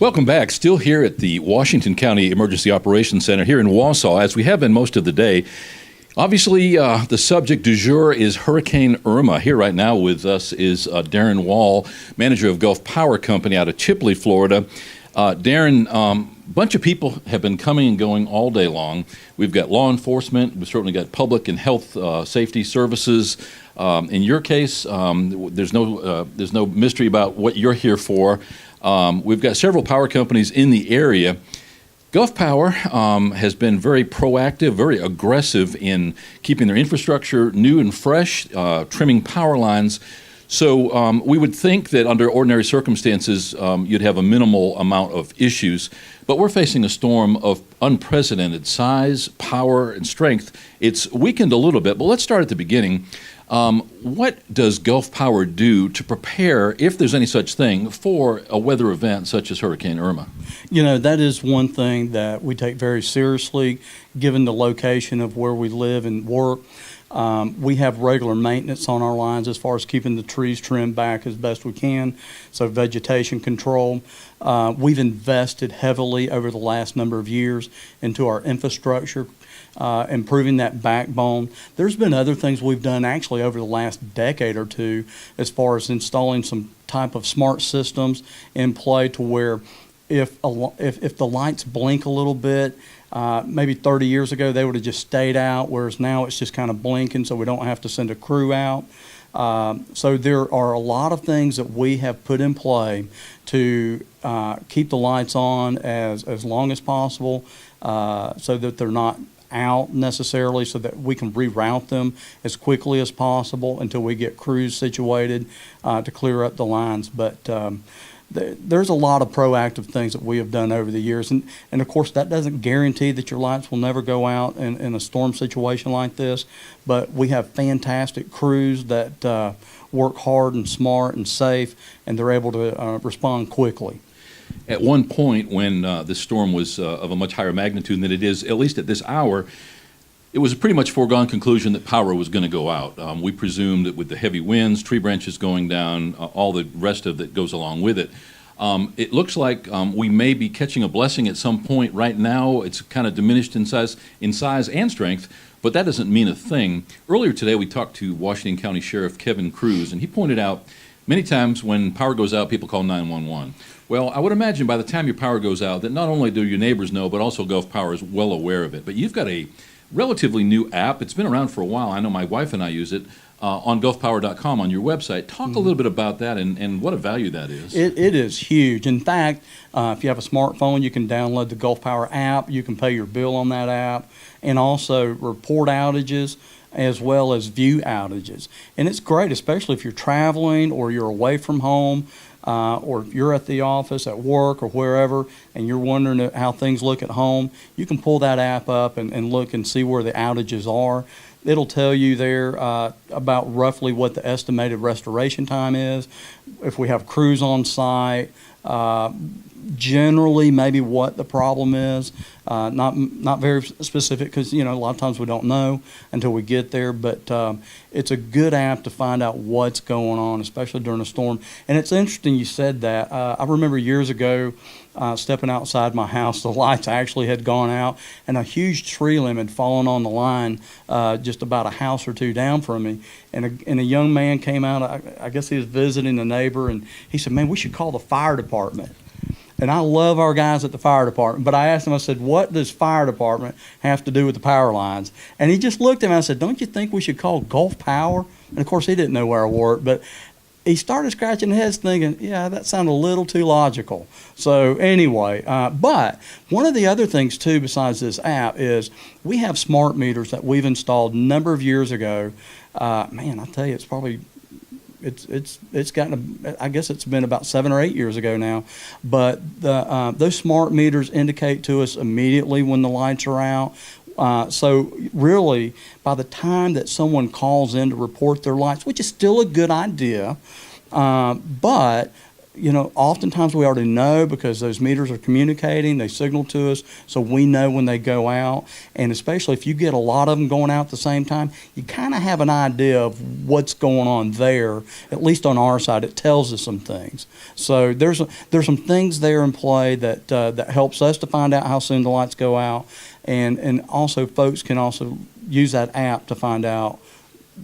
Welcome back. Still here at the Washington County Emergency Operations Center here in Wausau, as we have been most of the day. Obviously, the subject du jour is Hurricane Irma. Here right now with us is Darrin Wall, manager of Gulf Power Company out of Chipley, Florida. Darrin, a bunch of people have been coming and going all day long. We've got law enforcement. We've certainly got public and health safety services. In your case, there's no mystery about what you're here for. We've got several power companies in the area. Gulf Power has been very proactive, very aggressive in keeping their infrastructure new and fresh, trimming power lines. So we would think that under ordinary circumstances, you'd have a minimal amount of issues. But we're facing a storm of unprecedented size, power, and strength. It's weakened a little bit, but let's start at the beginning. What does Gulf Power do to prepare, if there's any such thing, for a weather event such as Hurricane Irma? You know, that is one thing that we take very seriously, given the location of where we live and work. We have regular maintenance on our lines as far as keeping the trees trimmed back as best we can, so vegetation control. We've invested heavily over the last number of years into our infrastructure, improving that backbone. There's been other things we've done actually over the last decade or two as far as installing some type of smart systems in play to where if the lights blink a little bit, maybe 30 years ago they would have just stayed out, whereas now it's just kind of blinking so we don't have to send a crew out. So there are a lot of things that we have put in play to keep the lights on as long as possible, so that they're not out necessarily, so that we can reroute them as quickly as possible until we get crews situated to clear up the lines. But there's a lot of proactive things that we have done over the years, and of course that doesn't guarantee that your lights will never go out in a storm situation like this, but we have fantastic crews that work hard and smart and safe, and they're able to respond quickly. At one point when this storm was of a much higher magnitude than it is, at least at this hour, it was a pretty much foregone conclusion that power was going to go out. We presumed that with the heavy winds, tree branches going down, all the rest of that goes along with it. It looks like we may be catching a blessing at some point. Right now, it's kind of diminished in size and strength, but that doesn't mean a thing. Earlier today, we talked to Washington County Sheriff Kevin Cruz, and he pointed out many times when power goes out, people call 911. Well, I would imagine by the time your power goes out that not only do your neighbors know, but also Gulf Power is well aware of it. But you've got a relatively new app. It's been around for a while. I know my wife and I use it on gulfpower.com on your website. Talk a little bit about that and what a value that is. It is huge. In fact, if you have a smartphone, you can download the Gulf Power app. You can pay your bill on that app and also report outages as well as view outages. And it's great, especially if you're traveling or you're away from home, or you're at the office, at work, or wherever, and you're wondering how things look at home. You can pull that app up and look and see where the outages are. It'll tell you there about roughly what the estimated restoration time is, if we have crews on site, generally maybe what the problem is. Not very specific, because a lot of times we don't know until we get there, but it's a good app to find out what's going on, especially during a storm. And it's interesting you said that. I remember years ago stepping outside my house, the lights actually had gone out, and a huge tree limb had fallen on the line just about a house or two down from me. And a young man came out, I guess he was visiting a neighbor, and he said, "Man, we should call the fire department." And I love our guys at the fire department, but I asked him, I said, "What does fire department have to do with the power lines?" And he just looked at me and I said, "Don't you think we should call Gulf Power?" And of course he didn't know where I worked, but he started scratching his head thinking, yeah, that sounded a little too logical. So anyway, but one of the other things too besides this app is we have smart meters that we've installed a number of years ago. Man, I tell you, it's probably it's gotten I guess it's been about 7 or 8 years ago now, but those smart meters indicate to us immediately when the lights are out. So really, by the time that someone calls in to report their lights, which is still a good idea, but oftentimes we already know because those meters are communicating, they signal to us, so we know when they go out. And especially if you get a lot of them going out at the same time, you kind of have an idea of what's going on there. At least on our side, it tells us some things. So there's some things there in play that helps us to find out how soon the lights go out, and also folks can also use that app to find out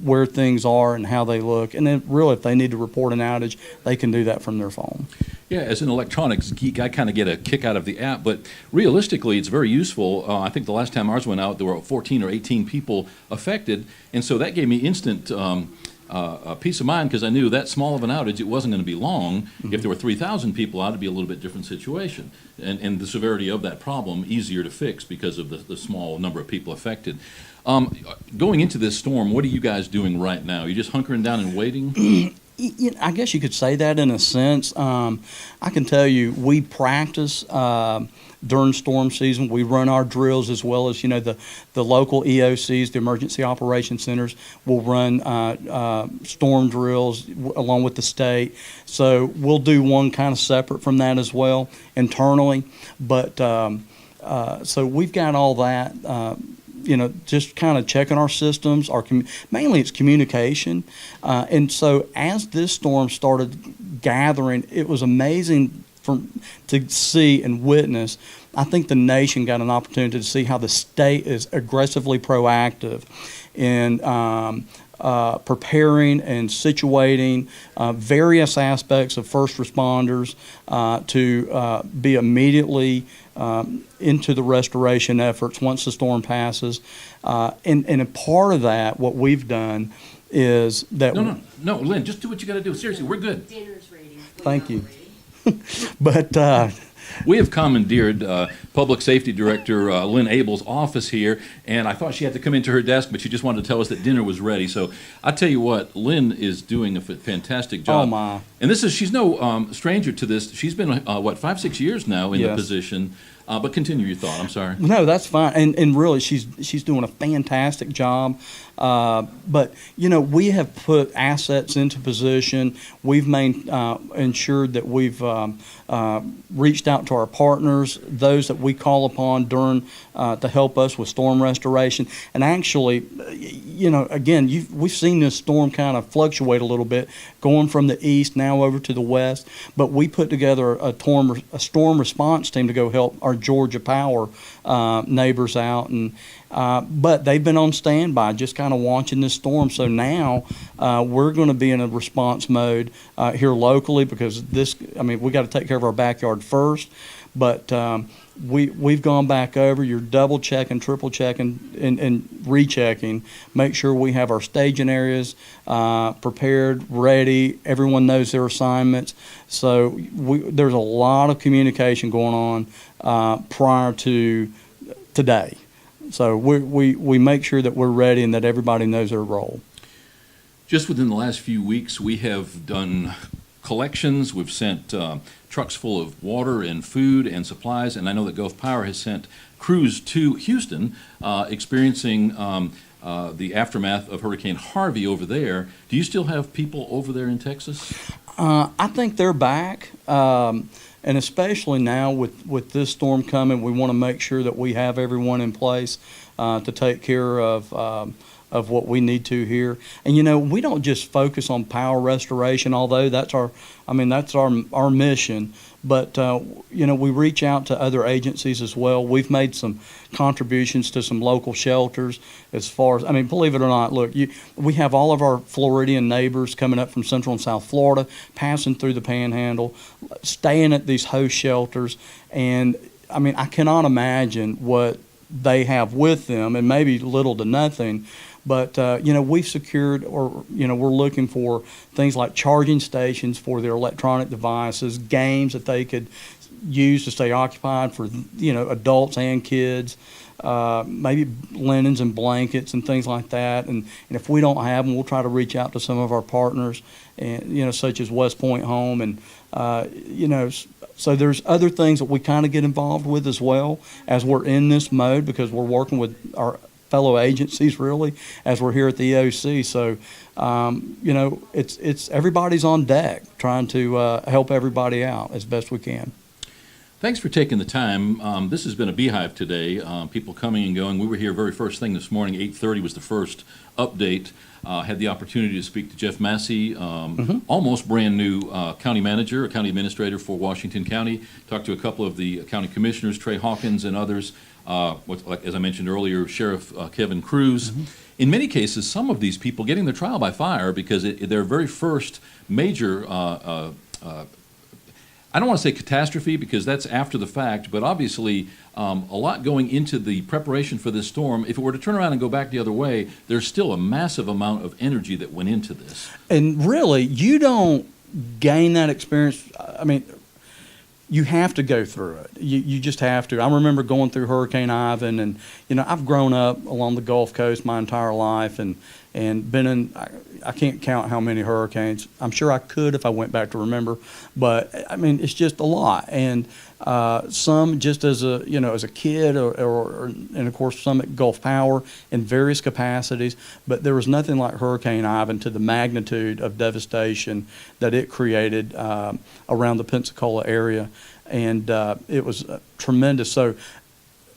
where things are and how they look. And then really, if they need to report an outage, they can do that from their phone. Yeah, as an electronics geek, I kind of get a kick out of the app, but realistically, it's very useful. I think the last time ours went out, there were 14 or 18 people affected, and so that gave me instant peace of mind because I knew that small of an outage, it wasn't going to be long. Mm-hmm. If there were 3,000 people out, it'd be a little bit different situation. And the severity of that problem, easier to fix because of the small number of people affected. Going into this storm, what are you guys doing right now? You just hunkering down and waiting? I guess you could say that in a sense. I can tell you, we practice during storm season. We run our drills as well as, the local EOCs, the Emergency Operations Centers, will run storm drills along with the state. So we'll do one kind of separate from that as well internally. But so we've got all that. Just kind of checking our systems. Mainly it's communication. And so as this storm started gathering, it was amazing to see and witness. I think the nation got an opportunity to see how the state is aggressively proactive in preparing and situating various aspects of first responders to be immediately into the restoration efforts once the storm passes. And a part of that, what we've done is that... No, Lynn, just do what you got to do. Seriously, we're good. Dinner's ready. Thank you. But... we have commandeered Public Safety Director Lynn Abel's office here, and I thought she had to come into her desk, but she just wanted to tell us that dinner was ready. So I tell you what, Lynn is doing a fantastic job. Oh, my. And she's no stranger to this. She's been, 5-6 years now in the Yes. position. But continue your thought. I'm sorry. No, that's fine. And really, she's doing a fantastic job. But, we have put assets into position. We've ensured that we've reached out to our partners, those that we call upon during to help us with storm restoration. And actually, again, we've seen this storm kind of fluctuate a little bit, going from the east now over to the west. But we put together a storm response team to go help our Georgia Power neighbors out, and but they've been on standby, just kind of watching this storm. So now we're going to be in a response mode here locally because we got to take care of our backyard first. But we've gone back over. You're double checking, triple checking, and rechecking. Make sure we have our staging areas prepared, ready. Everyone knows their assignments. So there's a lot of communication going on prior to today. So we make sure that we're ready and that everybody knows their role. Just within the last few weeks, we have done collections. We've sent trucks full of water and food and supplies, and I know that Gulf Power has sent crews to Houston experiencing the aftermath of Hurricane Harvey over there. Do you still have people over there in Texas? I think they're back, and especially now with this storm coming, we want to make sure that we have everyone in place to take care of what we need to here. And we don't just focus on power restoration, although that's our mission. But we reach out to other agencies as well. We've made some contributions to some local shelters as far as, believe it or not, look, we have all of our Floridian neighbors coming up from Central and South Florida, passing through the Panhandle, staying at these host shelters. And I cannot imagine what they have with them, and maybe little to nothing. But, we've secured, or, we're looking for things like charging stations for their electronic devices, games that they could use to stay occupied for, adults and kids, maybe linens and blankets and things like that. And if we don't have them, we'll try to reach out to some of our partners, and, such as West Point Home. And, so there's other things that we kind of get involved with as well as we're in this mode, because we're working with our fellow agencies, really, as we're here at the EOC. So, you know, it's everybody's on deck trying to help everybody out as best we can. Thanks for taking the time. This has been a beehive today, people coming and going. We were here very first thing this morning. 8:30 was the first update. Had the opportunity to speak to Jeff Massey, almost brand new county manager, a county administrator for Washington County. Talked to a couple of the county commissioners, Trey Hawkins and others. Like, as I mentioned earlier, Sheriff Kevin Cruz. In many cases, some of these people getting their trial by fire because their very first major I don't want to say catastrophe because that's after the fact, but obviously a lot going into the preparation for this storm. If it were to turn around and go back the other way, there's still a massive amount of energy that went into this. And really, you don't gain that experience. I mean, you have to go through it. You just have to. I remember going through Hurricane Ivan, and you know, I've grown up along the Gulf Coast my entire life, and been in. I can't count how many hurricanes. I'm sure I could if I went back to remember, but I mean, it's just a lot. And some just as a as a kid, and of course some at Gulf Power in various capacities. But there was nothing like Hurricane Ivan to the magnitude of devastation that it created around the Pensacola area, and it was tremendous. So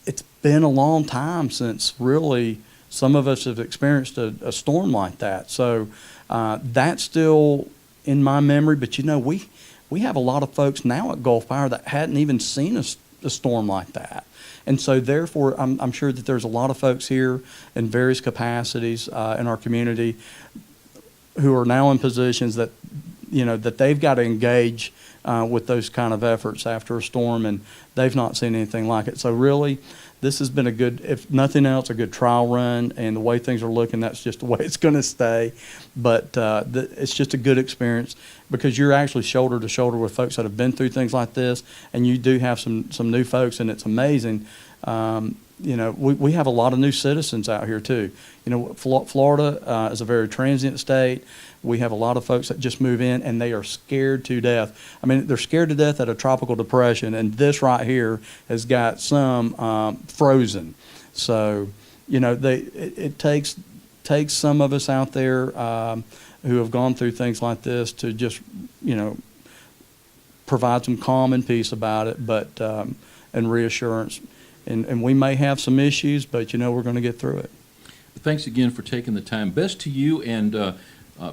it's been a long time since really some of us have experienced a storm like that. So that's still in my memory. But you know, we have a lot of folks now at Gulf Power that hadn't even seen a storm like that. And so therefore, I'm sure that there's a lot of folks here in various capacities in our community who are now in positions that, you know, that they've got to engage with those kind of efforts after a storm, and they've not seen anything like it. So really, this has been a good, if nothing else, a good trial run, and the way things are looking, that's just the way it's going to stay. But it's just a good experience because you're actually shoulder to shoulder with folks that have been through things like this, and you do have some new folks, and it's amazing. You know, we have a lot of new citizens out here too. You know, Florida is a very transient state. We have a lot of folks that just move in and they are scared to death. I mean, they're scared to death at a tropical depression, and this right here has got some frozen. So, you know, it takes some of us out there who have gone through things like this to just, you know, provide some calm and peace about it, but and reassurance. And we may have some issues, but you know, we're going to get through it. Thanks again for taking the time. Best to you and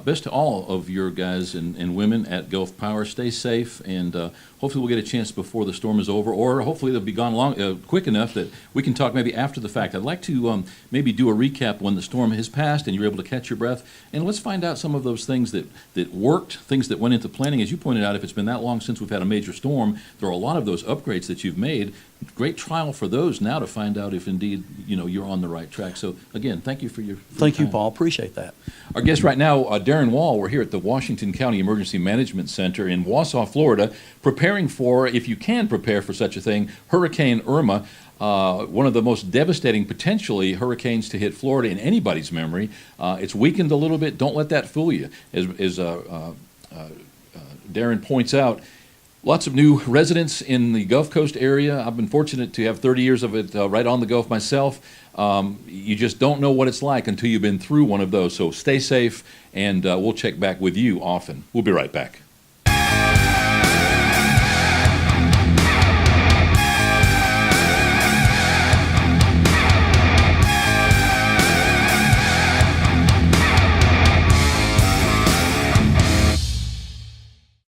best to all of your guys and women at Gulf Power. Stay safe, and hopefully we'll get a chance before the storm is over, or hopefully they'll be gone quick enough that we can talk maybe after the fact. I'd like to maybe do a recap when the storm has passed and you're able to catch your breath, and let's find out some of those things that worked, things that went into planning. As you pointed out, if it's been that long since we've had a major storm, there are a lot of those upgrades that you've made. Great trial for those now to find out if indeed, you know, you're on the right track. So again, thank you for your Thank you, time. Paul. Appreciate that. Our guest right now, Darrin Wall. We're here at the Washington County Emergency Management Center in Wausau, Florida, preparing for, if you can prepare for such a thing, Hurricane Irma, one of the most devastating, potentially, hurricanes to hit Florida in anybody's memory. It's weakened a little bit. Don't let that fool you. As Darrin points out, lots of new residents in the Gulf Coast area. I've been fortunate to have 30 years of it right on the Gulf myself. You just don't know what it's like until you've been through one of those. So stay safe, and we'll check back with you often. We'll be right back.